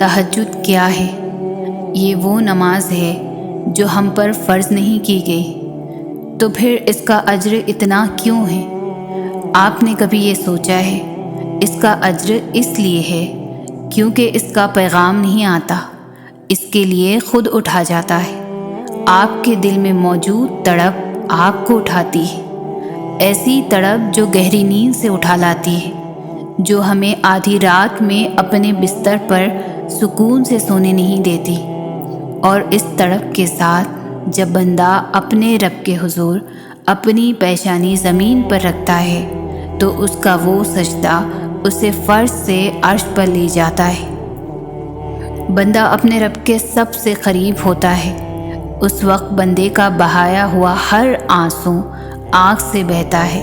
تہجد کیا ہے؟ یہ وہ نماز ہے جو ہم پر فرض نہیں کی گئی، تو پھر اس کا اجر اتنا کیوں ہے؟ آپ نے کبھی یہ سوچا ہے؟ اس کا اجر اس لیے ہے کیونکہ اس کا پیغام نہیں آتا، اس کے لیے خود اٹھا جاتا ہے۔ آپ کے دل میں موجود تڑپ آپ کو اٹھاتی ہے، ایسی تڑپ جو گہری نیند سے اٹھا لاتی ہے، جو ہمیں آدھی رات میں اپنے بستر پر سکون سے سونے نہیں دیتی۔ اور اس تڑپ کے ساتھ جب بندہ اپنے رب کے حضور اپنی پیشانی زمین پر رکھتا ہے تو اس کا وہ سجدہ اسے فرش سے عرش پر لے جاتا ہے۔ بندہ اپنے رب کے سب سے قریب ہوتا ہے۔ اس وقت بندے کا بہایا ہوا ہر آنسو آنکھ سے بہتا ہے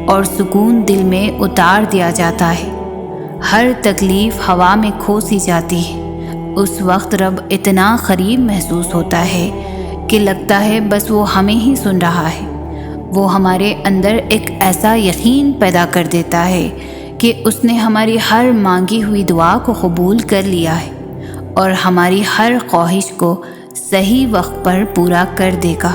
اور سکون دل میں اتار دیا جاتا ہے۔ ہر تکلیف ہوا میں کھو سی جاتی ہے۔ اس وقت رب اتنا قریب محسوس ہوتا ہے کہ لگتا ہے بس وہ ہمیں ہی سن رہا ہے۔ وہ ہمارے اندر ایک ایسا یقین پیدا کر دیتا ہے کہ اس نے ہماری ہر مانگی ہوئی دعا کو قبول کر لیا ہے اور ہماری ہر خواہش کو صحیح وقت پر پورا کر دے گا۔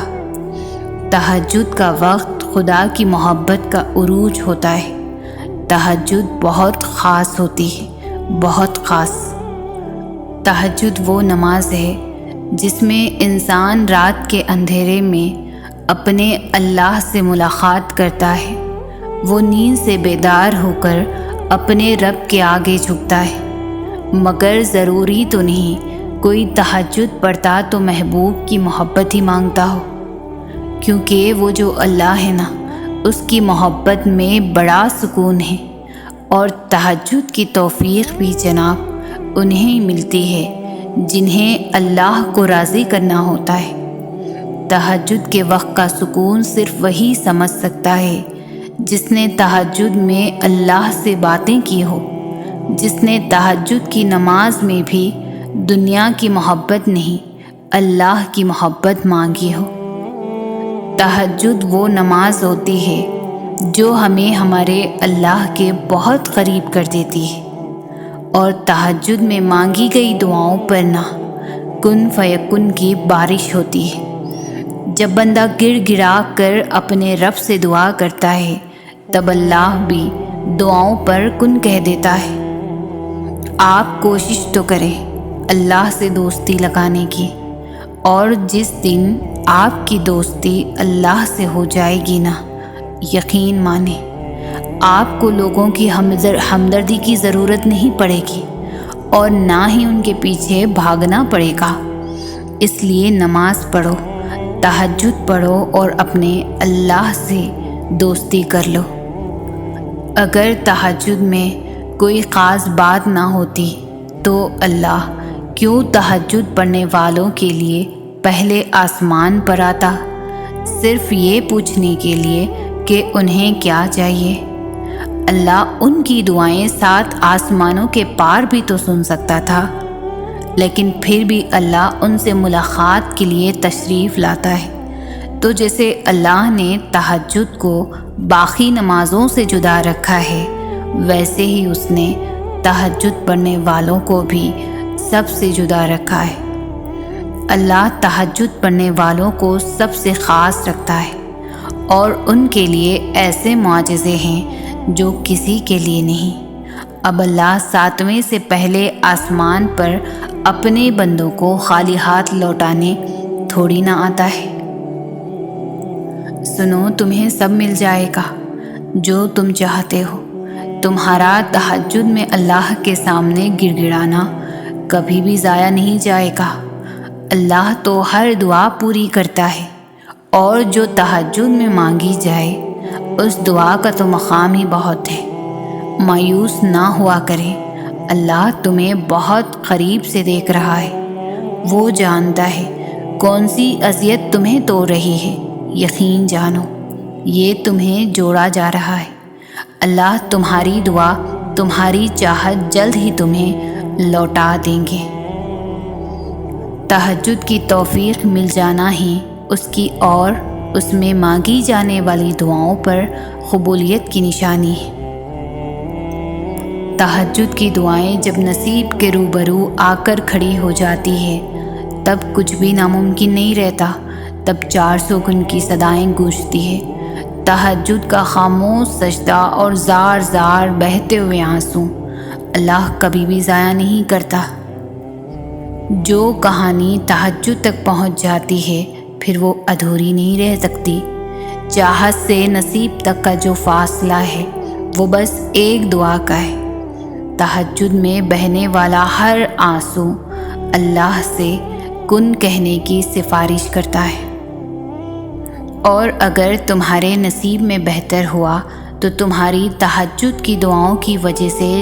تہجد کا وقت خدا کی محبت کا عروج ہوتا ہے۔ تہجد بہت خاص ہوتی ہے، بہت خاص۔ تہجد وہ نماز ہے جس میں انسان رات کے اندھیرے میں اپنے اللہ سے ملاقات کرتا ہے۔ وہ نیند سے بیدار ہو کر اپنے رب کے آگے جھکتا ہے، مگر ضروری تو نہیں کوئی تہجد پڑھتا تو محبوب کی محبت ہی مانگتا ہو، کیونکہ وہ جو اللہ ہے نا، اس کی محبت میں بڑا سکون ہے۔ اور تہجد کی توفیق بھی جناب انہیں ملتی ہے جنہیں اللہ کو راضی کرنا ہوتا ہے۔ تہجد کے وقت کا سکون صرف وہی سمجھ سکتا ہے جس نے تہجد میں اللہ سے باتیں کی ہو، جس نے تہجد کی نماز میں بھی دنیا کی محبت نہیں، اللہ کی محبت مانگی ہو۔ تہجد وہ نماز ہوتی ہے جو ہمیں ہمارے اللہ کے بہت قریب کر دیتی ہے، اور تہجد میں مانگی گئی دعاؤں پر نہ کن فیکن کی بارش ہوتی ہے۔ جب بندہ گر گرا کر اپنے رب سے دعا کرتا ہے تب اللہ بھی دعاؤں پر کن کہہ دیتا ہے۔ آپ کوشش تو کریں اللہ سے دوستی لگانے کی، اور جس دن آپ کی دوستی اللہ سے ہو جائے گی نا، یقین مانیں آپ کو لوگوں کی ہمدردی کی ضرورت نہیں پڑے گی اور نہ ہی ان کے پیچھے بھاگنا پڑے گا۔ اس لیے نماز پڑھو، تہجد پڑھو اور اپنے اللہ سے دوستی کر لو۔ اگر تہجد میں کوئی خاص بات نہ ہوتی تو اللہ کیوں تہجد پڑھنے والوں کے لیے پہلے آسمان پر آتا، صرف یہ پوچھنے کے لیے کہ انہیں کیا چاہیے؟ اللہ ان کی دعائیں 7 آسمانوں کے پار بھی تو سن سکتا تھا، لیکن پھر بھی اللہ ان سے ملاقات کے لیے تشریف لاتا ہے۔ تو جیسے اللہ نے تہجد کو باقی نمازوں سے جدا رکھا ہے، ویسے ہی اس نے تہجد پڑھنے والوں کو بھی سب سے جدا رکھا ہے۔ اللہ تہجد پڑھنے والوں کو سب سے خاص رکھتا ہے، اور ان کے لیے ایسے معجزے ہیں جو کسی کے لیے نہیں۔ اب اللہ 7ویں سے پہلے آسمان پر اپنے بندوں کو خالی ہاتھ لوٹانے تھوڑی نہ آتا ہے۔ سنو، تمہیں سب مل جائے گا جو تم چاہتے ہو۔ تمہارا تہجد میں اللہ کے سامنے گڑ گڑانا کبھی بھی ضائع نہیں جائے گا۔ اللہ تو ہر دعا پوری کرتا ہے، اور جو تہجد میں مانگی جائے اس دعا کا تو مقام ہی بہت ہے۔ مایوس نہ ہوا کریں، اللہ تمہیں بہت قریب سے دیکھ رہا ہے۔ وہ جانتا ہے کون سی اذیت تمہیں توڑ رہی ہے۔ یقین جانو یہ تمہیں جوڑا جا رہا ہے۔ اللہ تمہاری دعا، تمہاری چاہت جلد ہی تمہیں لوٹا دیں گے۔ تہجد کی توفیق مل جانا ہی اس کی اور اس میں مانگی جانے والی دعاؤں پر قبولیت کی نشانی ہے۔ تہجد کی دعائیں جب نصیب کے روبرو آ کر کھڑی ہو جاتی ہے تب کچھ بھی ناممکن نہیں رہتا، تب 400 گن کی صدائیں گونجتی ہے۔ تہجد کا خاموش سجدہ اور زار زار بہتے ہوئے آنسو اللہ کبھی بھی ضائع نہیں کرتا۔ جو کہانی تہجد تک پہنچ جاتی ہے پھر وہ ادھوری نہیں رہ سکتی۔ چاہت سے نصیب تک کا جو فاصلہ ہے وہ بس ایک دعا کا ہے۔ تہجد میں بہنے والا ہر آنسو اللہ سے کن کہنے کی سفارش کرتا ہے۔ اور اگر تمہارے نصیب میں بہتر ہوا تو تمہاری تہجد کی دعاؤں کی وجہ سے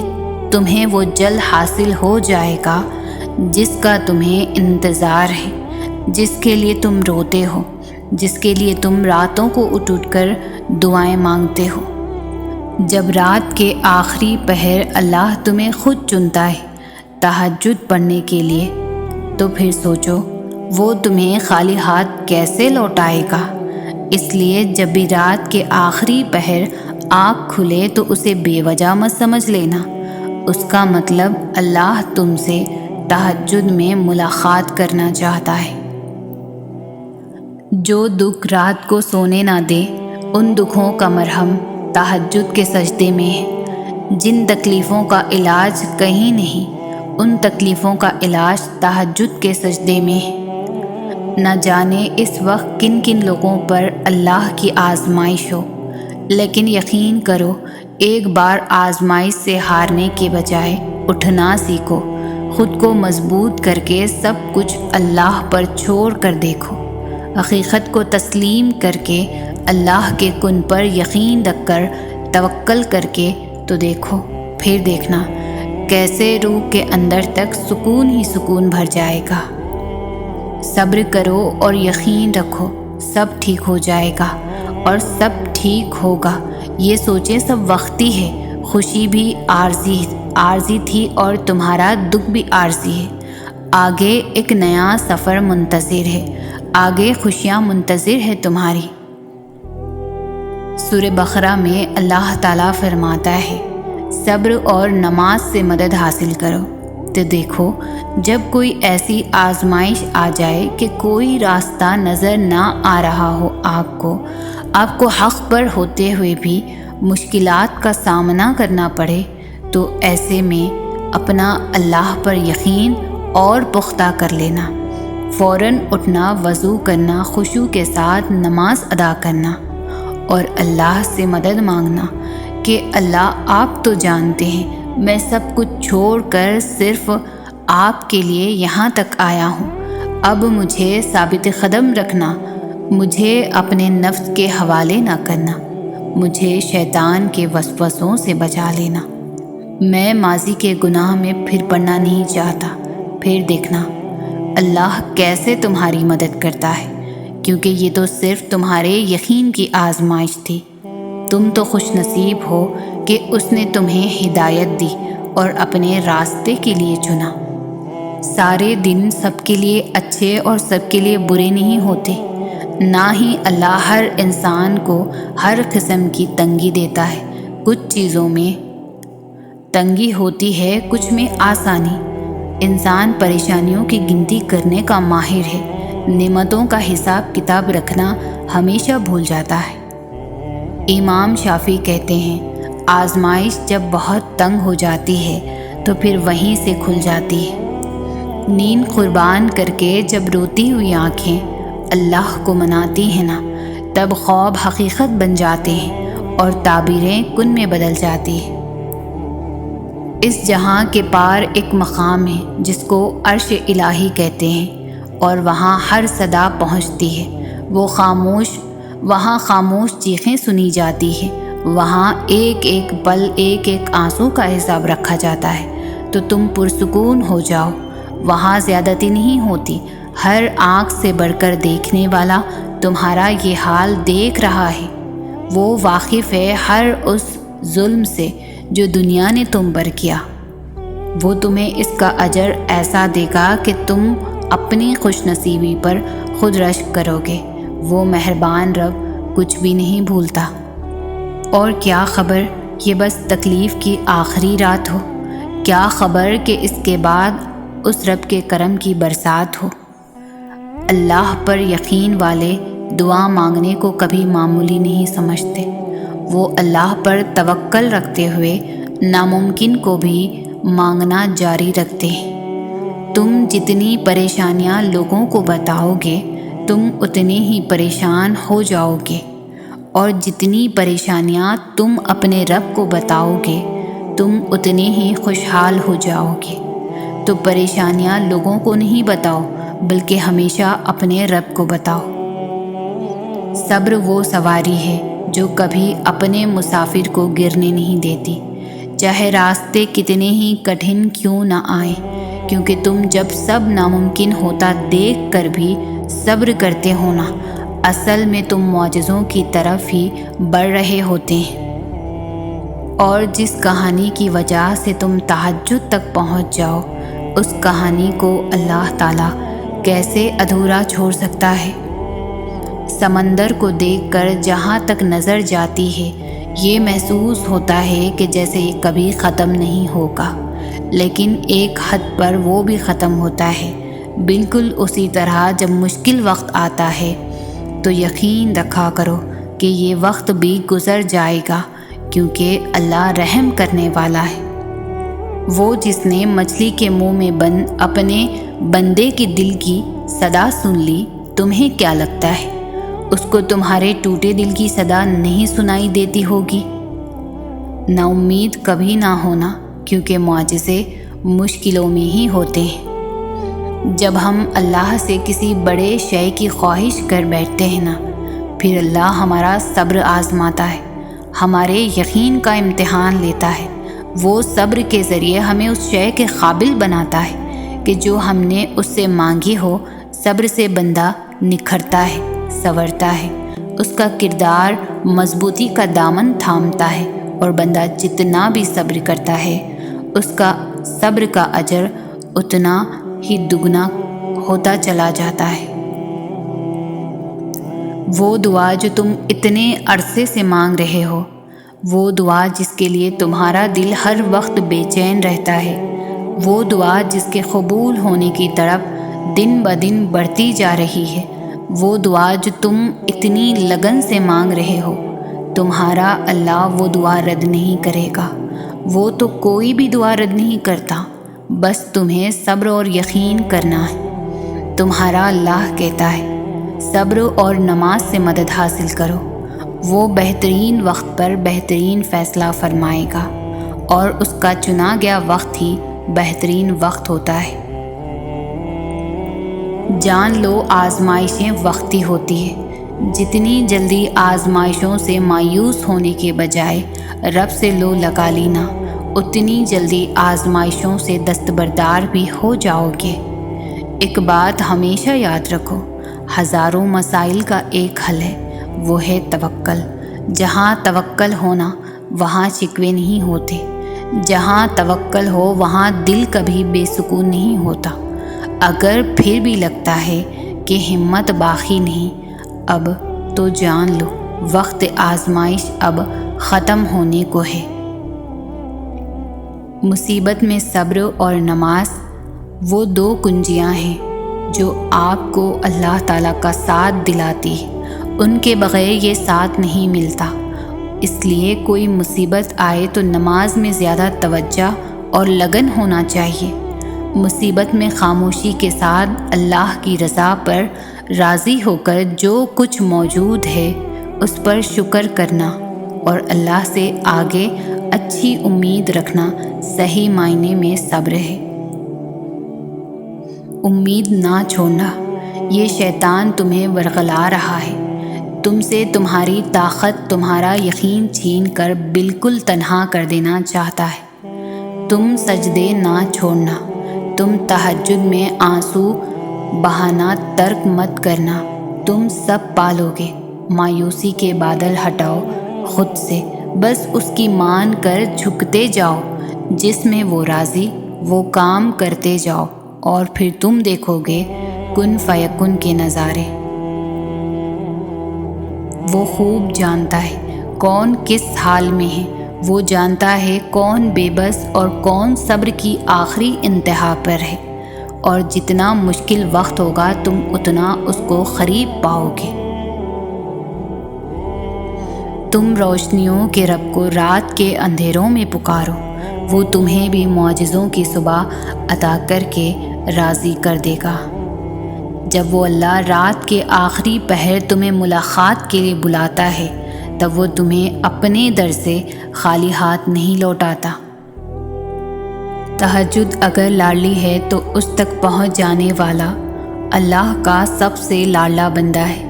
تمہیں وہ جلد حاصل ہو جائے گا جس کا تمہیں انتظار ہے، جس کے لیے تم روتے ہو، جس کے لیے تم راتوں کو اٹھ کر دعائیں مانگتے ہو۔ جب رات کے آخری پہر اللہ تمہیں خود چنتا ہے تہجد پڑھنے کے لیے تو پھر سوچو وہ تمہیں خالی ہاتھ کیسے لوٹائے گا۔ اس لیے جب بھی رات کے آخری پہر آنکھ کھلے تو اسے بے وجہ مت سمجھ لینا، اس کا مطلب اللہ تم سے تہجد میں ملاقات کرنا چاہتا ہے۔ جو دکھ رات کو سونے نہ دے ان دکھوں کا مرہم تہجد کے سجدے میں ہے۔ جن تکلیفوں کا علاج کہیں نہیں ان تکلیفوں کا علاج تہجد کے سجدے میں ہے۔ نہ جانے اس وقت کن کن لوگوں پر اللہ کی آزمائش ہو، لیکن یقین کرو ایک بار آزمائش سے ہارنے کے بجائے اٹھنا سیکھو، خود کو مضبوط کر کے سب کچھ اللہ پر چھوڑ کر دیکھو، حقیقت کو تسلیم کر کے اللہ کے کن پر یقین رکھ کر توکل کر کے تو دیکھو، پھر دیکھنا کیسے روح کے اندر تک سکون ہی سکون بھر جائے گا۔ صبر کرو اور یقین رکھو سب ٹھیک ہو جائے گا اور سب ٹھیک ہوگا۔ یہ سوچیں سب وقتی ہے، خوشی بھی عارضی تھی اور تمہارا دکھ بھی عارضی ہے۔ آگے ایک نیا سفر منتظر ہے، آگے خوشیاں منتظر ہے تمہاری۔ سورہ بقرہ میں اللہ تعالیٰ فرماتا ہے صبر اور نماز سے مدد حاصل کرو۔ تو دیکھو جب کوئی ایسی آزمائش آ جائے کہ کوئی راستہ نظر نہ آ رہا ہو، آپ کو حق پر ہوتے ہوئے بھی مشکلات کا سامنا کرنا پڑے، تو ایسے میں اپنا اللہ پر یقین اور پختہ کر لینا، فوراً اٹھنا، وضو کرنا، خشوع کے ساتھ نماز ادا کرنا اور اللہ سے مدد مانگنا کہ اللہ آپ تو جانتے ہیں میں سب کچھ چھوڑ کر صرف آپ کے لیے یہاں تک آیا ہوں، اب مجھے ثابت قدم رکھنا، مجھے اپنے نفس کے حوالے نہ کرنا، مجھے شیطان کے وسوسوں سے بچا لینا، میں ماضی کے گناہ میں پھر پڑنا نہیں چاہتا۔ پھر دیکھنا اللہ کیسے تمہاری مدد کرتا ہے، کیونکہ یہ تو صرف تمہارے یقین کی آزمائش تھی۔ تم تو خوش نصیب ہو کہ اس نے تمہیں ہدایت دی اور اپنے راستے کے لیے چنا۔ سارے دن سب کے لیے اچھے اور سب کے لیے برے نہیں ہوتے، نہ ہی اللہ ہر انسان کو ہر قسم کی تنگی دیتا ہے۔ کچھ چیزوں میں تنگی ہوتی ہے، کچھ میں آسانی۔ انسان پریشانیوں کی گنتی کرنے کا ماہر ہے، نعمتوں کا حساب کتاب رکھنا ہمیشہ بھول جاتا ہے۔ امام شافعی کہتے ہیں آزمائش جب بہت تنگ ہو جاتی ہے تو پھر وہیں سے کھل جاتی ہے۔ نیند قربان کر کے جب روتی ہوئی آنکھیں اللہ کو مناتی ہیں نا، تب خواب حقیقت بن جاتے ہیں اور تعبیریں کن میں بدل جاتی ہیں۔ اس جہاں کے پار ایک مقام ہے جس کو عرش الہی کہتے ہیں، اور وہاں ہر صدا پہنچتی ہے، وہاں خاموش چیخیں سنی جاتی ہیں، وہاں ایک ایک پل ایک ایک آنسو کا حساب رکھا جاتا ہے۔ تو تم پرسکون ہو جاؤ، وہاں زیادتی نہیں ہوتی، ہر آنکھ سے بڑھ کر دیکھنے والا تمہارا یہ حال دیکھ رہا ہے، وہ واقف ہے ہر اس ظلم سے جو دنیا نے تم پر کیا، وہ تمہیں اس کا اجر ایسا دے گا کہ تم اپنی خوش نصیبی پر خود رشک کرو گے۔ وہ مہربان رب کچھ بھی نہیں بھولتا۔ اور کیا خبر یہ بس تکلیف کی آخری رات ہو؟ کیا خبر کہ اس کے بعد اس رب کے کرم کی برسات ہو۔ اللہ پر یقین والے دعا مانگنے کو کبھی معمولی نہیں سمجھتے۔ وہ اللہ پر توکل رکھتے ہوئے ناممکن کو بھی مانگنا جاری رکھتے ہیں۔ تم جتنی پریشانیاں لوگوں کو بتاؤ گے تم اتنے ہی پریشان ہو جاؤ گے، اور جتنی پریشانیاں تم اپنے رب کو بتاؤ گے تم اتنے ہی خوشحال ہو جاؤ گے۔ تو پریشانیاں لوگوں کو نہیں بتاؤ بلکہ ہمیشہ اپنے رب کو بتاؤ۔ صبر وہ سواری ہے جو کبھی اپنے مسافر کو گرنے نہیں دیتی، چاہے راستے کتنے ہی کٹھن کیوں نہ آئیں، کیونکہ تم جب سب ناممکن ہوتا دیکھ کر بھی صبر کرتے ہو نا، اصل میں تم معجزوں کی طرف ہی بڑھ رہے ہوتے ہیں۔ اور جس کہانی کی وجہ سے تم تہجد تک پہنچ جاؤ، اس کہانی کو اللہ تعالیٰ کیسے ادھورا چھوڑ سکتا ہے؟ سمندر کو دیکھ کر جہاں تک نظر جاتی ہے یہ محسوس ہوتا ہے کہ جیسے یہ کبھی ختم نہیں ہوگا، لیکن ایک حد پر وہ بھی ختم ہوتا ہے۔ بالکل اسی طرح جب مشکل وقت آتا ہے تو یقین رکھا کرو کہ یہ وقت بھی گزر جائے گا، کیونکہ اللہ رحم کرنے والا ہے۔ وہ جس نے مچھلی کے منہ میں بند اپنے بندے کے دل کی صدا سن لی، تمہیں کیا لگتا ہے اس کو تمہارے ٹوٹے دل کی صدا نہیں سنائی دیتی ہوگی؟ نا امید کبھی نہ ہونا، کیونکہ معجزے مشکلوں میں ہی ہوتے ہیں۔ جب ہم اللہ سے کسی بڑے شے کی خواہش کر بیٹھتے ہیں نا، پھر اللہ ہمارا صبر آزماتا ہے، ہمارے یقین کا امتحان لیتا ہے۔ وہ صبر کے ذریعے ہمیں اس شے کے قابل بناتا ہے کہ جو ہم نے اس سے مانگی ہو۔ صبر سے بندہ نکھرتا ہے، سنورتا ہے، اس کا کردار مضبوطی کا دامن تھامتا ہے، اور بندہ جتنا بھی صبر کرتا ہے اس کا صبر کا اجر اتنا ہی دگنا ہوتا چلا جاتا ہے۔ وہ دعا جو تم اتنے عرصے سے مانگ رہے ہو، وہ دعا جس کے لیے تمہارا دل ہر وقت بے چین رہتا ہے، وہ دعا جس کے قبول ہونے کی طرف دن بدن بڑھتی جا رہی ہے، وہ دعا جو تم اتنی لگن سے مانگ رہے ہو، تمہارا اللہ وہ دعا رد نہیں کرے گا۔ وہ تو کوئی بھی دعا رد نہیں کرتا، بس تمہیں صبر اور یقین کرنا ہے۔ تمہارا اللہ کہتا ہے صبر اور نماز سے مدد حاصل کرو، وہ بہترین وقت پر بہترین فیصلہ فرمائے گا، اور اس کا چنا گیا وقت ہی بہترین وقت ہوتا ہے۔ جان لو آزمائشیں وقتی ہوتی ہے۔ جتنی جلدی آزمائشوں سے مایوس ہونے کے بجائے رب سے لو لگا لینا، اتنی جلدی آزمائشوں سے دستبردار بھی ہو جاؤ گے۔ ایک بات ہمیشہ یاد رکھو، ہزاروں مسائل کا ایک حل ہے، وہ ہے توکل۔ جہاں توکل ہونا وہاں شکوے نہیں ہوتے، جہاں توکل ہو وہاں دل کبھی بے سکون نہیں ہوتا۔ اگر پھر بھی لگتا ہے کہ ہمت باقی نہیں، اب تو جان لو وقت آزمائش اب ختم ہونے کو ہے۔ مصیبت میں صبر اور نماز وہ دو کنجیاں ہیں جو آپ کو اللہ تعالیٰ کا ساتھ دلاتی ہے، ان کے بغیر یہ ساتھ نہیں ملتا۔ اس لیے کوئی مصیبت آئے تو نماز میں زیادہ توجہ اور لگن ہونا چاہیے۔ مصیبت میں خاموشی کے ساتھ اللہ کی رضا پر راضی ہو کر جو کچھ موجود ہے اس پر شکر کرنا، اور اللہ سے آگے اچھی امید رکھنا صحیح معنی میں صبر ہے۔ امید نہ چھوڑنا، یہ شیطان تمہیں ورغلا رہا ہے، تم سے تمہاری طاقت، تمہارا یقین چھین کر بالکل تنہا کر دینا چاہتا ہے۔ تم سجدے نہ چھوڑنا، تم تہجد میں آنسو بہانا ترک مت کرنا، تم سب پالو گے۔ مایوسی کے بادل ہٹاؤ خود سے، بس اس کی مان کر جھکتے جاؤ، جس میں وہ راضی وہ کام کرتے جاؤ، اور پھر تم دیکھو گے کن فیکن کے نظارے۔ وہ خوب جانتا ہے کون کس حال میں ہے، وہ جانتا ہے کون بے بس اور کون صبر کی آخری انتہا پر ہے، اور جتنا مشکل وقت ہوگا تم اتنا اس کو قریب پاؤ گے۔ تم روشنیوں کے رب کو رات کے اندھیروں میں پکارو، وہ تمہیں بھی معجزوں کی صبح عطا کر کے راضی کر دے گا۔ جب وہ اللہ رات کے آخری پہر تمہیں ملاقات کے لیے بلاتا ہے، تب وہ تمہیں اپنے در سے خالی ہاتھ نہیں لوٹاتا۔ تہجد اگر لاڈلی ہے تو اس تک پہنچ جانے والا اللہ کا سب سے لاڈلا بندہ ہے،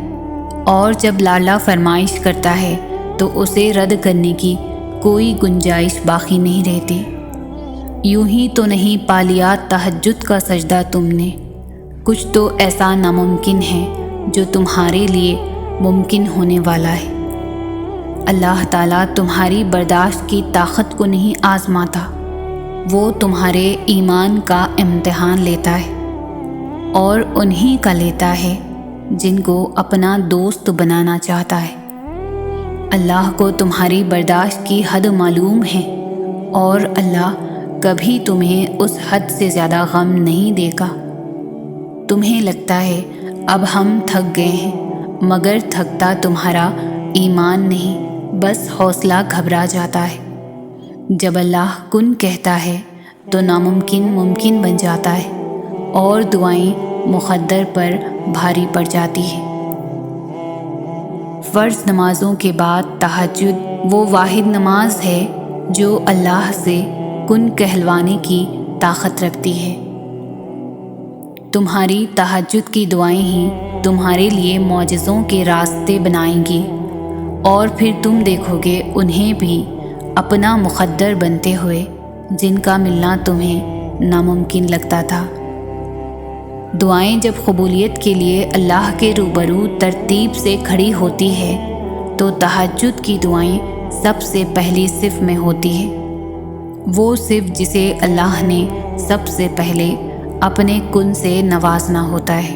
اور جب لاڈلا فرمائش کرتا ہے تو اسے رد کرنے کی کوئی گنجائش باقی نہیں رہتی۔ یوں ہی تو نہیں پا لیا تہجد کا سجدہ تم نے، کچھ تو ایسا ناممکن ہے جو تمہارے لیے ممکن ہونے والا ہے۔ اللہ تعالیٰ تمہاری برداشت کی طاقت کو نہیں آزماتا، وہ تمہارے ایمان کا امتحان لیتا ہے، اور انہی کا لیتا ہے جن کو اپنا دوست بنانا چاہتا ہے۔ اللہ کو تمہاری برداشت کی حد معلوم ہے، اور اللہ کبھی تمہیں اس حد سے زیادہ غم نہیں دے گا۔ تمہیں لگتا ہے اب ہم تھک گئے ہیں، مگر تھکتا تمہارا ایمان نہیں، بس حوصلہ گھبرا جاتا ہے۔ جب اللہ کن کہتا ہے تو ناممکن ممکن بن جاتا ہے، اور دعائیں مقدر پر بھاری پڑ جاتی ہیں۔ فرض نمازوں کے بعد تہجد وہ واحد نماز ہے جو اللہ سے کن کہلوانے کی طاقت رکھتی ہے۔ تمہاری تہجد کی دعائیں ہی تمہارے لیے معجزوں کے راستے بنائیں گی، اور پھر تم دیکھو گے انہیں بھی اپنا مقدر بنتے ہوئے جن کا ملنا تمہیں ناممکن لگتا تھا۔ دعائیں جب قبولیت کے لیے اللہ کے روبرو ترتیب سے کھڑی ہوتی ہے تو تہجد کی دعائیں سب سے پہلی صف میں ہوتی ہے، وہ صف جسے اللہ نے سب سے پہلے اپنے کن سے نوازنا ہوتا ہے۔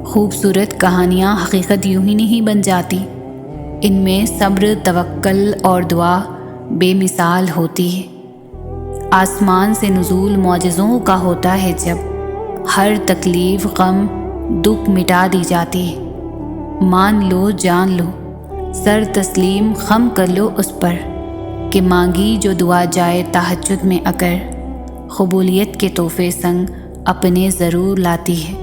خوبصورت کہانیاں حقیقت یوں ہی نہیں بن جاتی، ان میں صبر، توکل اور دعا بے مثال ہوتی ہے۔ آسمان سے نزول معجزوں کا ہوتا ہے، جب ہر تکلیف، غم، دکھ مٹا دی جاتی ہے۔ مان لو، جان لو، سر تسلیم خم کر لو اس پر کہ مانگی جو دعا جائے تہجد میں اگر، قبولیت کے تحفے سنگ اپنے ضرور لاتی ہے۔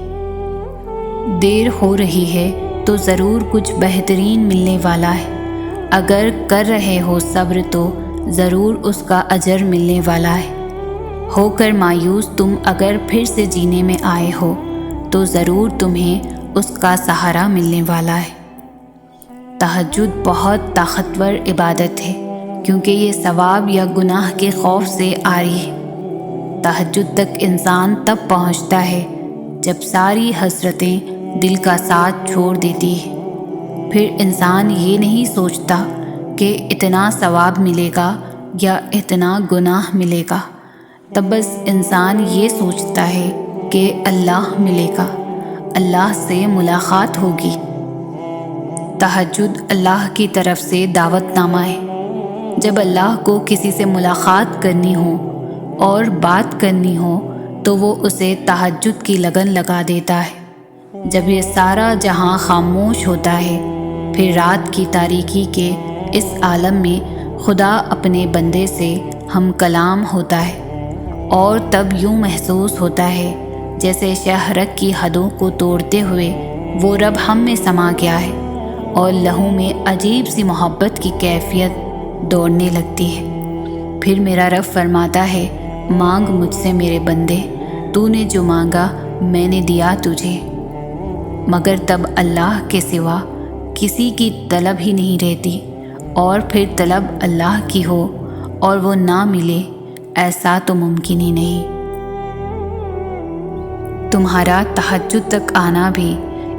دیر ہو رہی ہے تو ضرور کچھ بہترین ملنے والا ہے، اگر کر رہے ہو صبر تو ضرور اس کا اجر ملنے والا ہے۔ ہو کر مایوس تم اگر پھر سے جینے میں آئے ہو تو ضرور تمہیں اس کا سہارا ملنے والا ہے۔ تہجد بہت طاقتور عبادت ہے، کیونکہ یہ ثواب یا گناہ کے خوف سے آری ہے۔ تہجد تک انسان تب پہنچتا ہے جب ساری حسرتیں دل کا ساتھ چھوڑ دیتی ہے۔ پھر انسان یہ نہیں سوچتا کہ اتنا ثواب ملے گا یا اتنا گناہ ملے گا، تب بس انسان یہ سوچتا ہے کہ اللہ ملے گا، اللہ سے ملاقات ہوگی۔ تہجد اللہ کی طرف سے دعوت نامہ ہے۔ جب اللہ کو کسی سے ملاقات کرنی ہو اور بات کرنی ہو تو وہ اسے تہجد کی لگن لگا دیتا ہے۔ جب یہ سارا جہاں خاموش ہوتا ہے، پھر رات کی تاریکی کے اس عالم میں خدا اپنے بندے سے ہم کلام ہوتا ہے، اور تب یوں محسوس ہوتا ہے جیسے شہرک کی حدوں کو توڑتے ہوئے وہ رب ہم میں سما گیا ہے، اور لہو میں عجیب سی محبت کی کیفیت دوڑنے لگتی ہے۔ پھر میرا رب فرماتا ہے، مانگ مجھ سے میرے بندے، تو نے جو مانگا میں نے دیا تجھے۔ مگر تب اللہ کے سوا کسی کی طلب ہی نہیں رہتی، اور پھر طلب اللہ کی ہو اور وہ نہ ملے، ایسا تو ممکن ہی نہیں۔ تمہارا تہجد تک آنا بھی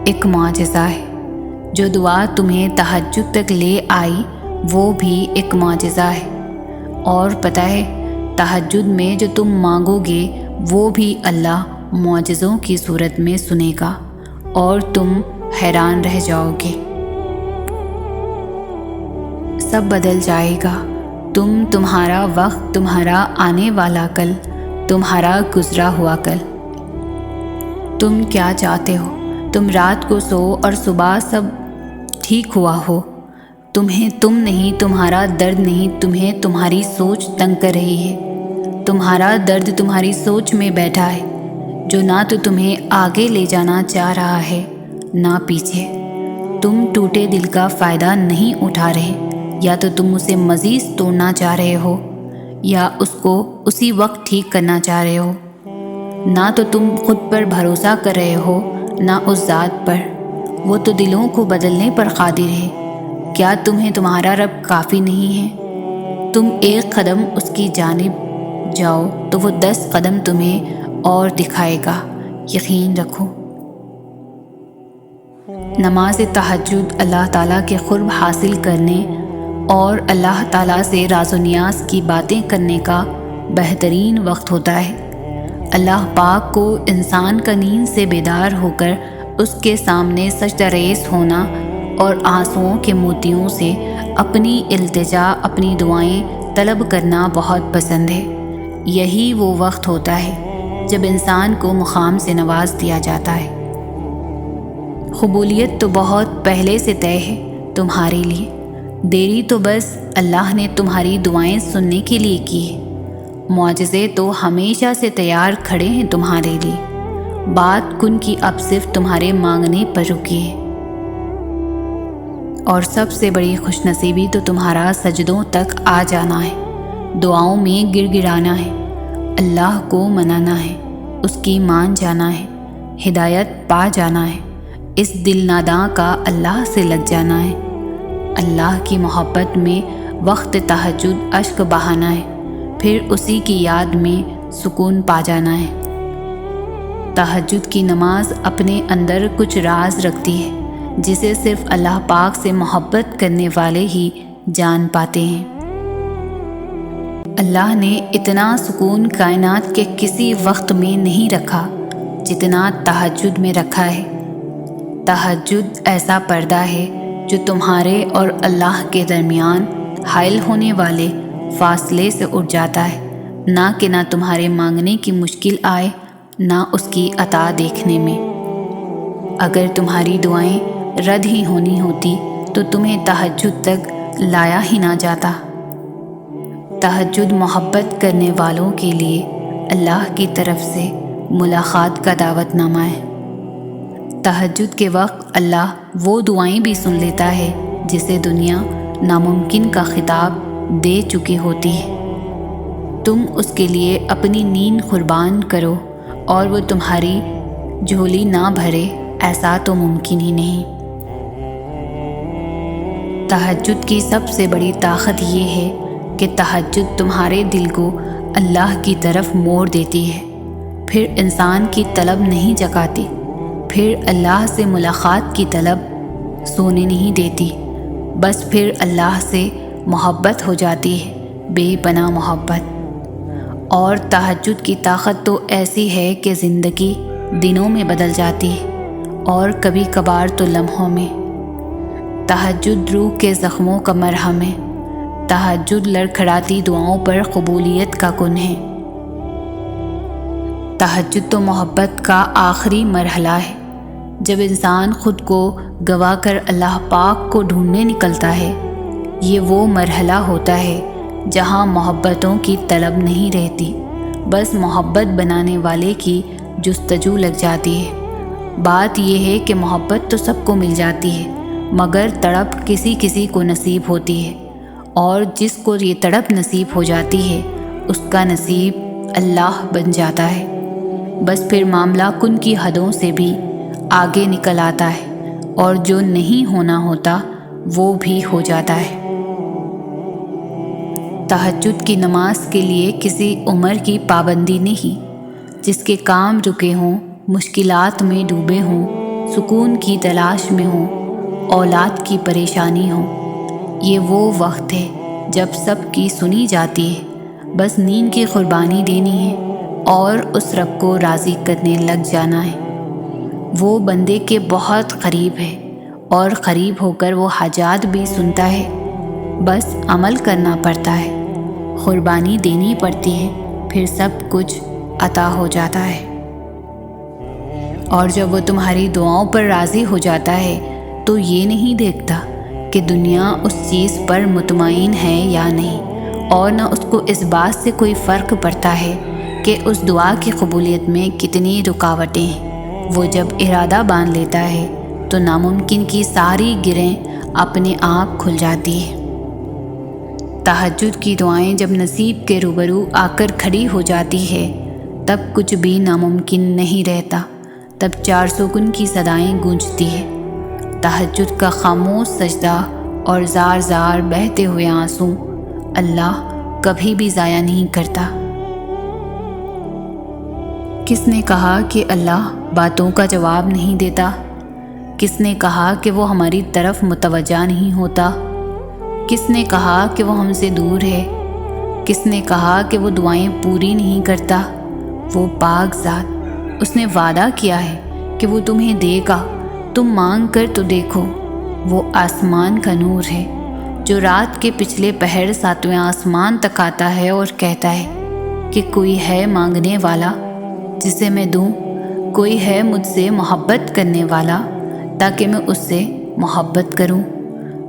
ایک معجزہ ہے، جو دعا تمہیں تہجد تک لے آئی وہ بھی ایک معجزہ ہے۔ اور پتہ ہے، تہجد میں جو تم مانگو گے وہ بھی اللہ معجزوں کی صورت میں سنے گا، اور تم حیران رہ جاؤ گے۔ سب بدل جائے گا، تمہارا وقت، تمہارا آنے والا کل، تمہارا گزرا ہوا کل۔ تم کیا چاہتے ہو؟ تم رات کو سو اور صبح سب ٹھیک ہوا ہو۔ تم نہیں، تمہارا درد نہیں، تمہیں تمہاری سوچ تنگ کر رہی ہے۔ تمہارا درد تمہاری سوچ میں بیٹھا ہے، جو نہ تو تمہیں آگے لے جانا چاہ رہا ہے نہ پیچھے۔ تم ٹوٹے دل کا فائدہ نہیں اٹھا رہے، یا تو تم اسے مزید توڑنا چاہ رہے ہو یا اس کو اسی وقت ٹھیک کرنا چاہ رہے ہو۔ نہ تو تم خود پر بھروسہ کر رہے ہو نہ اس ذات پر، وہ تو دلوں کو بدلنے پر قادر ہے۔ کیا تمہیں تمہارا رب کافی نہیں ہے؟ تم ایک قدم اس کی جانب جاؤ تو وہ 10 قدم تمہیں اور دکھائے گا، یقین رکھو۔ نماز تہجد اللہ تعالیٰ کے قرب حاصل کرنے اور اللہ تعالیٰ سے راز و نیاز کی باتیں کرنے کا بہترین وقت ہوتا ہے۔ اللہ پاک کو انسان کا نیند سے بیدار ہو کر اس کے سامنے سجدہ ریز ہونا اور آنسوؤں کے موتیوں سے اپنی التجا، اپنی دعائیں طلب کرنا بہت پسند ہے۔ یہی وہ وقت ہوتا ہے جب انسان کو مقام سے نواز دیا جاتا ہے۔ قبولیت تو بہت پہلے سے طے ہے تمہارے لیے، دیری تو بس اللہ نے تمہاری دعائیں سننے کے لیے کی ہے۔ معجزے تو ہمیشہ سے تیار کھڑے ہیں تمہارے لیے، بات کن کی اب صرف تمہارے مانگنے پر رکی ہے۔ اور سب سے بڑی خوش نصیبی تو تمہارا سجدوں تک آ جانا ہے، دعاؤں میں گر گرانا ہے، اللہ کو منانا ہے، اس کی مان جانا ہے، ہدایت پا جانا ہے، اس دل ناداں کا اللہ سے لگ جانا ہے، اللہ کی محبت میں وقت تہجد اشک بہانا ہے، پھر اسی کی یاد میں سکون پا جانا ہے۔ تہجد کی نماز اپنے اندر کچھ راز رکھتی ہے جسے صرف اللہ پاک سے محبت کرنے والے ہی جان پاتے ہیں۔ اللہ نے اتنا سکون کائنات کے کسی وقت میں نہیں رکھا جتنا تہجد میں رکھا ہے۔ تہجد ایسا پردہ ہے جو تمہارے اور اللہ کے درمیان حائل ہونے والے فاصلے سے اٹھ جاتا ہے، نہ کہ نہ تمہارے مانگنے کی مشکل آئے نہ اس کی عطا دیکھنے میں۔ اگر تمہاری دعائیں رد ہی ہونی ہوتی تو تمہیں تہجد تک لایا ہی نہ جاتا۔ تہجد محبت کرنے والوں کے لیے اللہ کی طرف سے ملاقات کا دعوت نامہ ہے۔ تہجد کے وقت اللہ وہ دعائیں بھی سن لیتا ہے جسے دنیا ناممکن کا خطاب دے چکی ہوتی ہے۔ تم اس کے لیے اپنی نیند قربان کرو اور وہ تمہاری جھولی نہ بھرے، ایسا تو ممکن ہی نہیں۔ تہجد کی سب سے بڑی طاقت یہ ہے کہ تہجد تمہارے دل کو اللہ کی طرف موڑ دیتی ہے، پھر انسان کی طلب نہیں جگاتی، پھر اللہ سے ملاقات کی طلب سونے نہیں دیتی، بس پھر اللہ سے محبت ہو جاتی ہے، بے پناہ محبت۔ اور تہجد کی طاقت تو ایسی ہے کہ زندگی دنوں میں بدل جاتی ہے اور کبھی کبھار تو لمحوں میں۔ تہجد روح کے زخموں کا مرہم ہے، تہجد لڑکھڑاتی دعاؤں پر قبولیت کا کن ہے۔ تہجد تو محبت کا آخری مرحلہ ہے، جب انسان خود کو گوا کر اللہ پاک کو ڈھونڈنے نکلتا ہے۔ یہ وہ مرحلہ ہوتا ہے جہاں محبتوں کی طلب نہیں رہتی، بس محبت بنانے والے کی جستجو لگ جاتی ہے۔ بات یہ ہے کہ محبت تو سب کو مل جاتی ہے، مگر تڑپ کسی کو نصیب ہوتی ہے، اور جس کو یہ تڑپ نصیب ہو جاتی ہے اس کا نصیب اللہ بن جاتا ہے۔ بس پھر معاملہ کن کی حدوں سے بھی آگے نکل آتا ہے، اور جو نہیں ہونا ہوتا وہ بھی ہو جاتا ہے۔ تہجد کی نماز کے لیے کسی عمر کی پابندی نہیں، جس کے کام رکے ہوں، مشکلات میں ڈوبے ہوں، سکون کی تلاش میں ہوں، اولاد کی پریشانی ہو۔ یہ وہ وقت ہے جب سب کی سنی جاتی ہے، بس نیند کی قربانی دینی ہے اور اس رب کو راضی کرنے لگ جانا ہے۔ وہ بندے کے بہت قریب ہے اور قریب ہو کر وہ حاجات بھی سنتا ہے۔ بس عمل کرنا پڑتا ہے، قربانی دینی پڑتی ہے، پھر سب کچھ عطا ہو جاتا ہے۔ اور جب وہ تمہاری دعاؤں پر راضی ہو جاتا ہے تو یہ نہیں دیکھتا کہ دنیا اس چیز پر مطمئن ہے یا نہیں، اور نہ اس کو اس بات سے کوئی فرق پڑتا ہے کہ اس دعا کی قبولیت میں کتنی رکاوٹیں ہیں۔ وہ جب ارادہ باندھ لیتا ہے تو ناممکن کی ساری گرہیں اپنے آپ کھل جاتی ہیں۔ تہجد کی دعائیں جب نصیب کے روبرو آ کر کھڑی ہو جاتی ہے تب کچھ بھی ناممکن نہیں رہتا، تب 400 کی صدائیں گونجتی ہیں۔ تہجد کا خاموش سجدہ اور زار زار بہتے ہوئے آنسو اللہ کبھی بھی ضائع نہیں کرتا۔ کس نے کہا کہ اللہ باتوں کا جواب نہیں دیتا؟ کس نے کہا کہ وہ ہماری طرف متوجہ نہیں ہوتا؟ کس نے کہا کہ وہ ہم سے دور ہے؟ کس نے کہا کہ وہ دعائیں پوری نہیں کرتا؟ وہ پاک ذات، اس نے وعدہ کیا ہے کہ وہ تمہیں دے گا، تم مانگ کر تو دیکھو۔ وہ آسمان کا نور ہے جو رات کے پچھلے پہر 7ویں آسمان تک آتا ہے اور کہتا ہے کہ کوئی ہے مانگنے والا جسے میں دوں، کوئی ہے مجھ سے محبت کرنے والا تاکہ میں اس سے محبت کروں،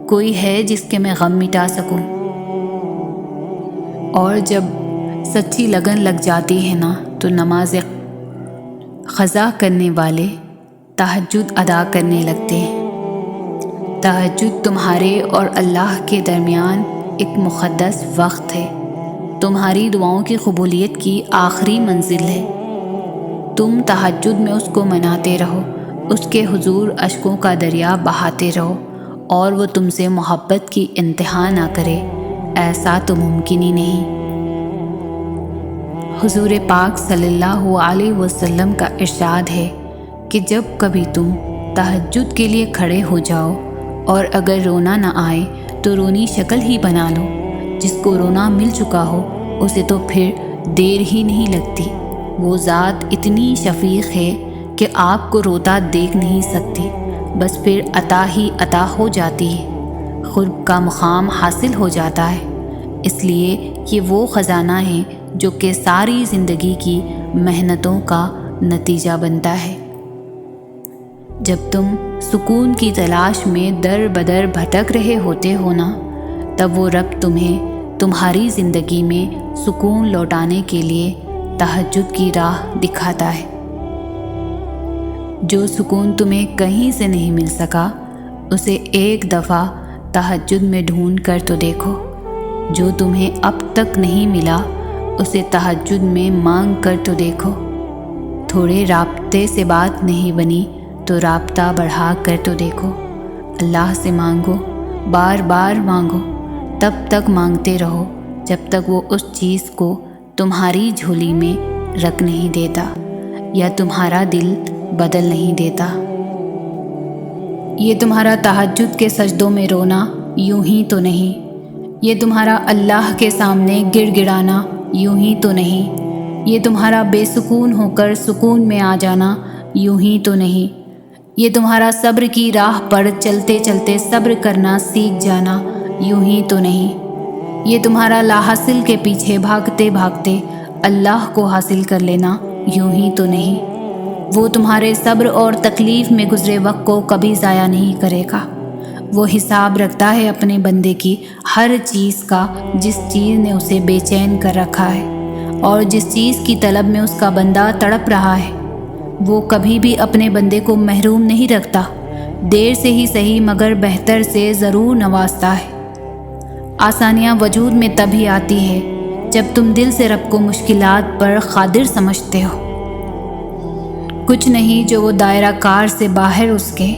کوئی ہے جس کے میں غم مٹا سکوں۔ اور جب سچی لگن لگ جاتی ہے نا تو نماز قضا کرنے والے تہجد ادا کرنے لگتے ہیں۔ تہجد تمہارے اور اللہ کے درمیان ایک مقدس وقت ہے، تمہاری دعاؤں کی قبولیت کی آخری منزل ہے۔ تم تہجد میں اس کو مناتے رہو، اس کے حضور اشکوں کا دریا بہاتے رہو اور وہ تم سے محبت کی انتہا نہ کرے، ایسا تو ممکن ہی نہیں۔ حضور پاک صلی اللہ علیہ وسلم کا ارشاد ہے کہ جب کبھی تم تہجد کے لیے کھڑے ہو جاؤ اور اگر رونا نہ آئے تو رونی شکل ہی بنا لو، جس کو رونا مل چکا ہو اسے تو پھر دیر ہی نہیں لگتی۔ وہ ذات اتنی شفیق ہے کہ آپ کو روتا دیکھ نہیں سکتی، بس پھر عطا ہی عطا ہو جاتی ہے، قرب کا مقام حاصل ہو جاتا ہے۔ اس لیے یہ وہ خزانہ ہے جو کہ ساری زندگی کی محنتوں کا نتیجہ بنتا ہے۔ جب تم سکون کی تلاش میں در بدر بھٹک رہے ہوتے ہو نا، تب وہ رب تمہیں تمہاری زندگی میں سکون لوٹانے کے لیے تہجد کی راہ دکھاتا ہے۔ جو سکون تمہیں کہیں سے نہیں مل سکا اسے ایک دفعہ تہجد میں ڈھونڈ کر تو دیکھو، جو تمہیں اب تک نہیں ملا اسے تہجد میں مانگ کر تو دیکھو۔ تھوڑے رابطے سے بات نہیں بنی تو رابطہ بڑھا کر تو دیکھو۔ اللہ سے مانگو، بار بار مانگو، تب تک مانگتے رہو جب تک وہ اس چیز کو تمہاری جھولی میں رکھ نہیں دیتا یا تمہارا دل بدل نہیں دیتا۔ یہ تمہارا تہجد کے سجدوں میں رونا یوں ہی تو نہیں، یہ تمہارا اللہ کے سامنے گڑ گڑانا یوں ہی تو نہیں، یہ تمہارا بے سکون ہو کر سکون میں آ جانا یوں ہی تو نہیں، یہ تمہارا صبر کی راہ پر چلتے چلتے صبر کرنا سیکھ جانا یوں ہی تو نہیں، یہ تمہارا لا حاصل کے پیچھے بھاگتے بھاگتے اللہ کو حاصل کر لینا یوں ہی تو نہیں۔ وہ تمہارے صبر اور تکلیف میں گزرے وقت کو کبھی ضائع نہیں کرے گا۔ وہ حساب رکھتا ہے اپنے بندے کی ہر چیز کا جس چیز نے اسے بے چین کر رکھا ہے اور جس چیز کی طلب میں اس کا بندہ تڑپ رہا ہے۔ وہ کبھی بھی اپنے بندے کو محروم نہیں رکھتا، دیر سے ہی صحیح مگر بہتر سے ضرور نوازتا ہے۔ آسانیاں وجود میں تبھی آتی ہے جب تم دل سے رب کو مشکلات پر قادر سمجھتے ہو۔ کچھ نہیں جو وہ دائرہ کار سے باہر اس کے،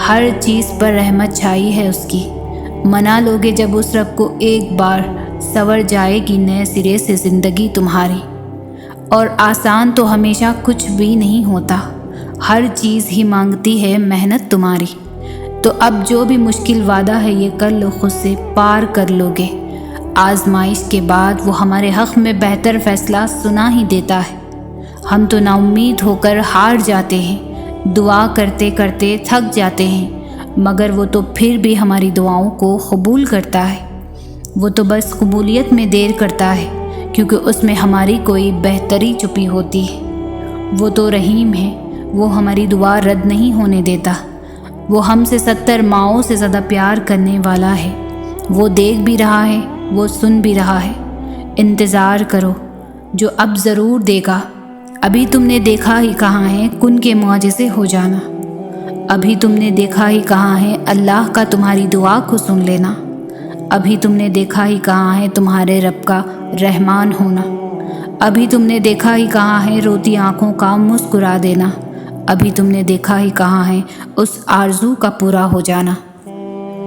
ہر چیز پر رحمت چھائی ہے اس کی۔ منا لوگے جب اس رب کو ایک بار سنور جائے گی نئے سرے سے زندگی تمہاری۔ اور آسان تو ہمیشہ کچھ بھی نہیں ہوتا، ہر چیز ہی مانگتی ہے محنت تمہاری۔ تو اب جو بھی مشکل وعدہ ہے یہ کر لو، خود سے پار کر لوگے۔ آزمائش کے بعد وہ ہمارے حق میں بہتر فیصلہ سنا ہی دیتا ہے۔ ہم تو نا امید ہو کر ہار جاتے ہیں، دعا کرتے کرتے تھک جاتے ہیں، مگر وہ تو پھر بھی ہماری دعاؤں کو قبول کرتا ہے۔ وہ تو بس قبولیت میں دیر کرتا ہے کیونکہ اس میں ہماری کوئی بہتری چھپی ہوتی ہے۔ وہ تو رحیم ہے، وہ ہماری دعا رد نہیں ہونے دیتا۔ وہ ہم سے 70 ماؤں سے زیادہ پیار کرنے والا ہے۔ وہ دیکھ بھی رہا ہے، وہ سن بھی رہا ہے۔ انتظار کرو، جو اب ضرور دے گا۔ ابھی تم نے دیکھا ہی کہاں ہے کن کے معجزے ہو جانا۔ ابھی تم نے دیکھا ہی کہاں ہے اللہ کا تمہاری دعا کو سن لینا۔ ابھی تم نے دیکھا ہی کہاں ہے تمہارے رب کا رحمان ہونا۔ ابھی تم نے دیکھا ہی کہاں ہے روتی آنکھوں کا مسکرا دینا۔ ابھی تم نے دیکھا ہی کہاں ہے اس آرزو کا پورا ہو جانا۔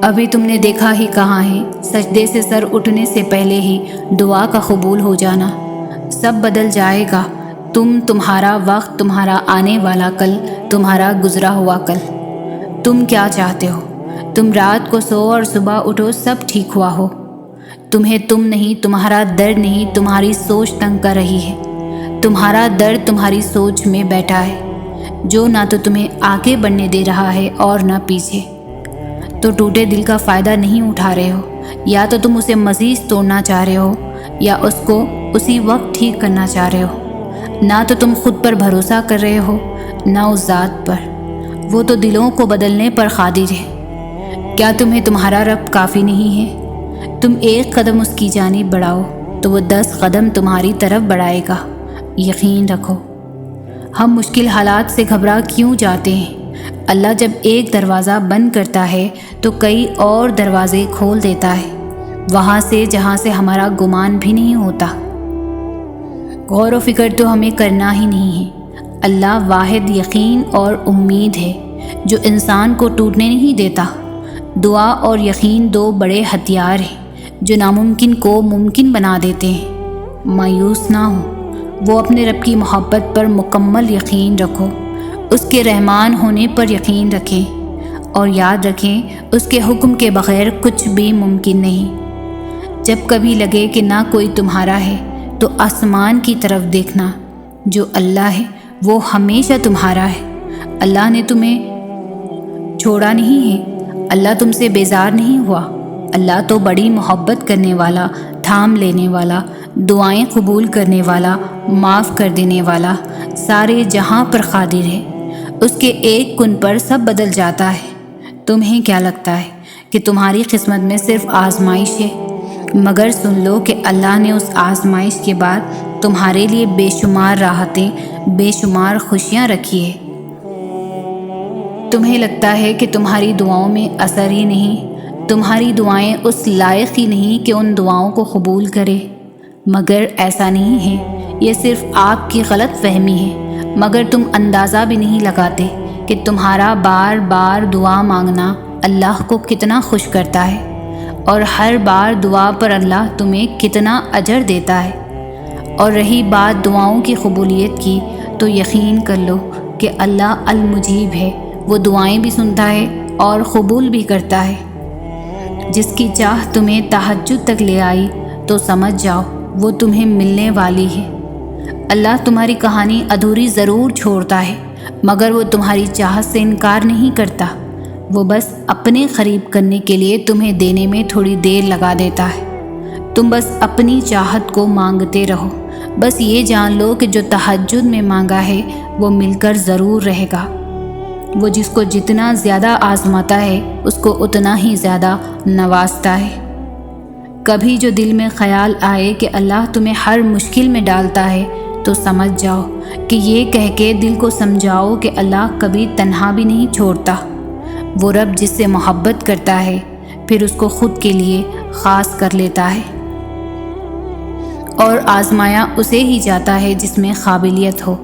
ابھی تم نے دیکھا ہی کہاں ہے سجدے سے سر اٹھنے سے پہلے ہی دعا کا قبول ہو جانا۔ سب بدل جائے گا، تمہارا وقت، تمہارا آنے والا کل، تمہارا گزرا ہوا کل۔ تم کیا چاہتے ہو؟ تم رات کو سو اور صبح اٹھو سب ٹھیک ہوا ہو۔ تمہیں تم نہیں، تمہارا درد نہیں، تمہاری سوچ تنگ کر رہی ہے۔ تمہارا درد تمہاری سوچ میں بیٹھا ہے، جو نہ تو تمہیں آگے بڑھنے دے رہا ہے اور نہ پیچھے۔ تو ٹوٹے دل کا فائدہ نہیں اٹھا رہے ہو، یا تو تم اسے مزید توڑنا چاہ رہے ہو یا اس کو اسی وقت ٹھیک کرنا چاہ رہے ہو۔ نہ تو تم خود پر بھروسہ کر رہے ہو نہ اس ذات پر، وہ تو دلوں کو بدلنے پر قادر ہے۔ کیا تمہیں تمہارا رب کافی نہیں ہے؟ تم ایک قدم اس کی جانب بڑھاؤ تو وہ 10 قدم تمہاری طرف بڑھائے گا، یقین رکھو۔ ہم مشکل حالات سے گھبرا کیوں جاتے ہیں؟ اللہ جب ایک دروازہ بند کرتا ہے تو کئی اور دروازے کھول دیتا ہے، وہاں سے جہاں سے ہمارا گمان بھی نہیں ہوتا۔ غور و فکر تو ہمیں کرنا ہی نہیں ہے۔ اللہ واحد یقین اور امید ہے جو انسان کو ٹوٹنے نہیں دیتا۔ دعا اور یقین 2 بڑے ہتھیار ہیں جو ناممکن کو ممکن بنا دیتے ہیں۔ مایوس نہ ہو، وہ اپنے رب کی محبت پر مکمل یقین رکھو، اس کے رحمان ہونے پر یقین رکھیں، اور یاد رکھیں اس کے حکم کے بغیر کچھ بھی ممکن نہیں۔ جب کبھی لگے کہ نہ کوئی تمہارا ہے تو آسمان کی طرف دیکھنا، جو اللہ ہے وہ ہمیشہ تمہارا ہے۔ اللہ نے تمہیں چھوڑا نہیں ہے، اللہ تم سے بیزار نہیں ہوا۔ اللہ تو بڑی محبت کرنے والا، تھام لینے والا، دعائیں قبول کرنے والا، معاف کر دینے والا، سارے جہاں پر قادر ہے۔ اس کے ایک کن پر سب بدل جاتا ہے۔ تمہیں کیا لگتا ہے کہ تمہاری قسمت میں صرف آزمائش ہے؟ مگر سن لو کہ اللہ نے اس آزمائش کے بعد تمہارے لیے بے شمار راحتیں، بے شمار خوشیاں رکھی ہے۔ تمہیں لگتا ہے کہ تمہاری دعاؤں میں اثر ہی نہیں، تمہاری دعائیں اس لائق ہی نہیں کہ ان دعاؤں کو قبول کرے، مگر ایسا نہیں ہے، یہ صرف آپ کی غلط فہمی ہے۔ مگر تم اندازہ بھی نہیں لگاتے کہ تمہارا بار بار دعا مانگنا اللہ کو کتنا خوش کرتا ہے، اور ہر بار دعا پر اللہ تمہیں کتنا اجر دیتا ہے۔ اور رہی بات دعاؤں کی قبولیت کی، تو یقین کر لو کہ اللہ المجیب ہے، وہ دعائیں بھی سنتا ہے اور قبول بھی کرتا ہے۔ جس کی چاہ تمہیں تہجد تک لے آئی تو سمجھ جاؤ وہ تمہیں ملنے والی ہے۔ اللہ تمہاری کہانی ادھوری ضرور چھوڑتا ہے، مگر وہ تمہاری چاہت سے انکار نہیں کرتا۔ وہ بس اپنے قریب کرنے کے لیے تمہیں دینے میں تھوڑی دیر لگا دیتا ہے۔ تم بس اپنی چاہت کو مانگتے رہو، بس یہ جان لو کہ جو تہجد میں مانگا ہے وہ مل کر ضرور رہے گا۔ وہ جس کو جتنا زیادہ آزماتا ہے اس کو اتنا ہی زیادہ نوازتا ہے۔ کبھی جو دل میں خیال آئے کہ اللہ تمہیں ہر مشکل میں ڈالتا ہے تو سمجھ جاؤ کہ یہ کہہ کے دل کو سمجھاؤ کہ اللہ کبھی تنہا بھی نہیں چھوڑتا۔ وہ رب جس سے محبت کرتا ہے پھر اس کو خود کے لیے خاص کر لیتا ہے، اور آزمایا اسے ہی جاتا ہے جس میں قابلیت ہو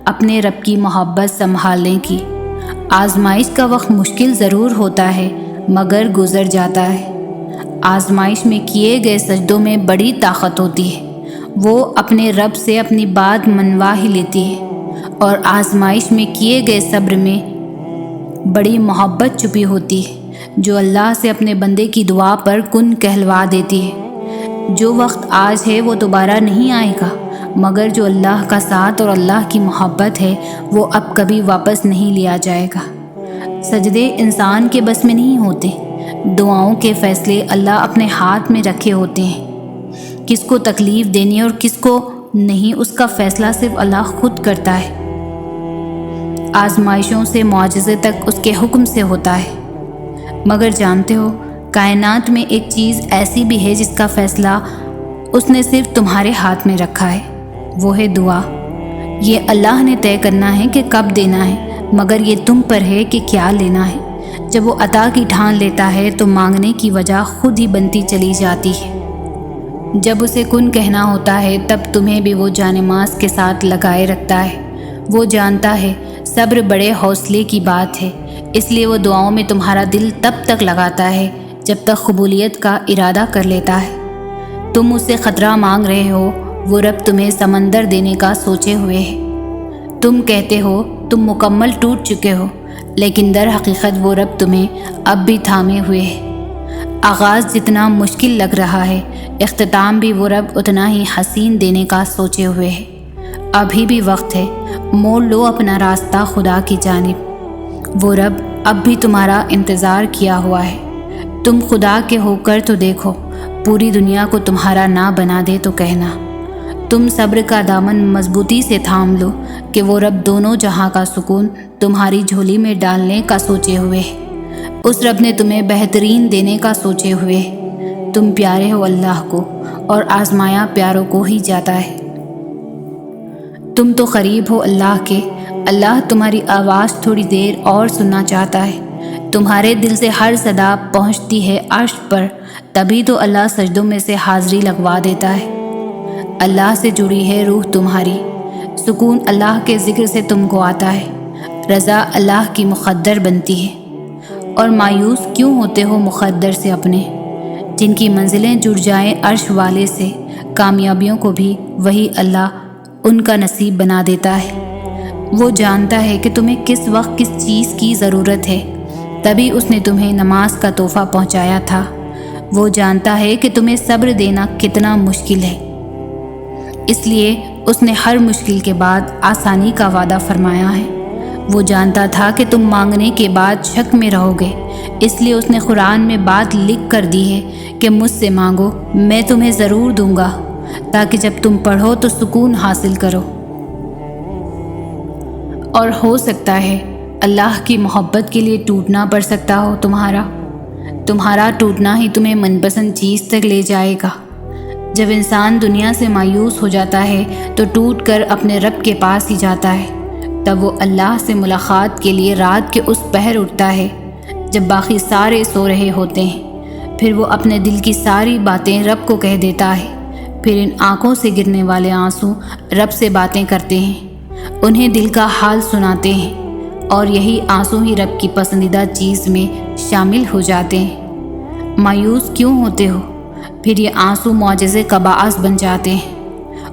اپنے رب کی محبت سنبھالنے کی۔ آزمائش کا وقت مشکل ضرور ہوتا ہے مگر گزر جاتا ہے۔ آزمائش میں کیے گئے سجدوں میں بڑی طاقت ہوتی ہے، وہ اپنے رب سے اپنی بات منوا ہی لیتی ہے، اور آزمائش میں کیے گئے صبر میں بڑی محبت چھپی ہوتی ہے جو اللہ سے اپنے بندے کی دعا پر کن کہلوا دیتی ہے۔ جو وقت آج ہے وہ دوبارہ نہیں آئے گا، مگر جو اللہ کا ساتھ اور اللہ کی محبت ہے وہ اب کبھی واپس نہیں لیا جائے گا۔ سجدے انسان کے بس میں نہیں ہوتے، دعاؤں کے فیصلے اللہ اپنے ہاتھ میں رکھے ہوتے ہیں، کس کو تکلیف دینی اور کس کو نہیں اس کا فیصلہ صرف اللہ خود کرتا ہے۔ آزمائشوں سے معجزے تک اس کے حکم سے ہوتا ہے، مگر جانتے ہو کائنات میں ایک چیز ایسی بھی ہے جس کا فیصلہ اس نے صرف تمہارے ہاتھ میں رکھا ہے، وہ ہے دعا۔ یہ اللہ نے طے کرنا ہے کہ کب دینا ہے، مگر یہ تم پر ہے کہ کیا لینا ہے۔ جب وہ عطا کی ٹھان لیتا ہے تو مانگنے کی وجہ خود ہی بنتی چلی جاتی ہے۔ جب اسے کن کہنا ہوتا ہے تب تمہیں بھی وہ جانماز کے ساتھ لگائے رکھتا ہے۔ وہ جانتا ہے صبر بڑے حوصلے کی بات ہے، اس لیے وہ دعاؤں میں تمہارا دل تب تک لگاتا ہے جب تک قبولیت کا ارادہ کر لیتا ہے۔ تم اس سے خطرہ مانگ رہے ہو، وہ رب تمہیں سمندر دینے کا سوچے ہوئے ہے۔ تم کہتے ہو تم مکمل ٹوٹ چکے ہو، لیکن در حقیقت وہ رب تمہیں اب بھی تھامے ہوئے ہے۔ آغاز جتنا مشکل لگ رہا ہے، اختتام بھی وہ رب اتنا ہی حسین دینے کا سوچے ہوئے ہے۔ ابھی بھی وقت ہے، موڑ لو اپنا راستہ خدا کی جانب۔ وہ رب اب بھی تمہارا انتظار کیا ہوا ہے۔ تم خدا کے ہو کر تو دیکھو، پوری دنیا کو تمہارا نہ بنا دے تو کہنا۔ تم صبر کا دامن مضبوطی سے تھام لو کہ وہ رب دونوں جہاں کا سکون تمہاری جھولی میں ڈالنے کا سوچے ہوئے ہے۔ اس رب نے تمہیں بہترین دینے کا سوچے ہوئے ہے۔ تم پیارے ہو اللہ کو، اور آزمایا پیاروں کو ہی جاتا ہے۔ تم تو قریب ہو اللہ کے، اللہ تمہاری آواز تھوڑی دیر اور سننا چاہتا ہے۔ تمہارے دل سے ہر صدا پہنچتی ہے عرش پر، تبھی تو اللہ سجدوں میں سے حاضری لگوا دیتا ہے۔ اللہ سے جڑی ہے روح تمہاری، سکون اللہ کے ذکر سے تم کو آتا ہے، رضا اللہ کی مقدر بنتی ہے۔ اور مایوس کیوں ہوتے ہو مقدر سے اپنے؟ جن کی منزلیں جڑ جائیں عرش والے سے، کامیابیوں کو بھی وہی اللہ ان کا نصیب بنا دیتا ہے۔ وہ جانتا ہے کہ تمہیں کس وقت کس چیز کی ضرورت ہے، تبھی اس نے تمہیں نماز کا تحفہ پہنچایا تھا۔ وہ جانتا ہے کہ تمہیں صبر دینا کتنا مشکل ہے، اس لیے اس نے ہر مشکل کے بعد آسانی کا وعدہ فرمایا ہے۔ وہ جانتا تھا کہ تم مانگنے کے بعد شک میں رہو گے، اس لیے اس نے قرآن میں بات لکھ کر دی ہے کہ مجھ سے مانگو، میں تمہیں ضرور دوں گا، تاکہ جب تم پڑھو تو سکون حاصل کرو۔ اور ہو سکتا ہے اللہ کی محبت کے لیے ٹوٹنا پڑ سکتا ہو تمہارا ٹوٹنا ہی تمہیں من پسند چیز تک لے جائے گا۔ جب انسان دنیا سے مایوس ہو جاتا ہے تو ٹوٹ کر اپنے رب کے پاس ہی جاتا ہے۔ تب وہ اللہ سے ملاقات کے لیے رات کے اس پہر اٹھتا ہے جب باقی سارے سو رہے ہوتے ہیں۔ پھر وہ اپنے دل کی ساری باتیں رب کو کہہ دیتا ہے۔ پھر ان آنکھوں سے گرنے والے آنسو رب سے باتیں کرتے ہیں، انہیں دل کا حال سناتے ہیں، اور یہی آنسو ہی رب کی پسندیدہ چیز میں شامل ہو جاتے ہیں۔ مایوس کیوں ہوتے ہو؟ پھر یہ آنسو معجزے کا باعث بن جاتے ہیں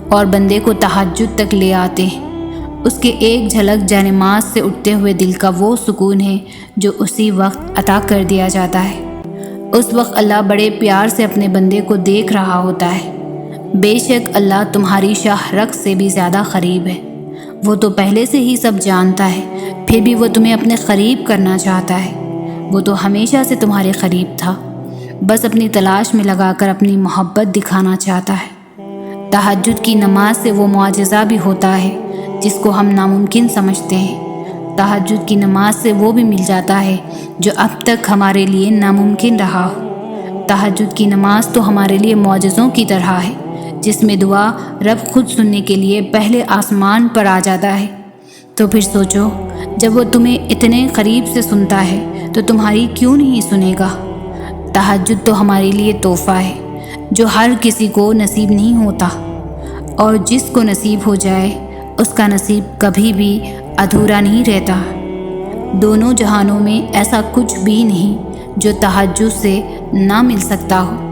اور بندے کو تہجد تک لے آتے ہیں۔ اس کے ایک جھلک جانماز سے اٹھتے ہوئے دل کا وہ سکون ہے جو اسی وقت عطا کر دیا جاتا ہے۔ اس وقت اللہ بڑے پیار سے اپنے بندے کو دیکھ رہا ہوتا ہے۔ بے شک اللہ تمہاری شاہ رگ سے بھی زیادہ قریب ہے۔ وہ تو پہلے سے ہی سب جانتا ہے، پھر بھی وہ تمہیں اپنے قریب کرنا چاہتا ہے۔ وہ تو ہمیشہ سے تمہارے قریب تھا، بس اپنی تلاش میں لگا کر اپنی محبت دکھانا چاہتا ہے۔ تہجد کی نماز سے وہ معجزہ بھی ہوتا ہے جس کو ہم ناممکن سمجھتے ہیں۔ تہجد کی نماز سے وہ بھی مل جاتا ہے جو اب تک ہمارے لیے ناممکن رہا ہو۔ تہجد کی نماز تو ہمارے لیے معجزوں کی طرح ہے، جس میں دعا رب خود سننے کے لیے پہلے آسمان پر آ جاتا ہے۔ تو پھر سوچو، جب وہ تمہیں اتنے قریب سے سنتا ہے تو تمہاری کیوں نہیں سنے گا؟ تہجد تو ہمارے لیے تحفہ ہے جو ہر کسی کو نصیب نہیں ہوتا، اور جس کو نصیب ہو جائے اس کا نصیب کبھی بھی ادھورا نہیں رہتا۔ دونوں جہانوں میں ایسا کچھ بھی نہیں جو تہجد سے نہ مل سکتا ہو۔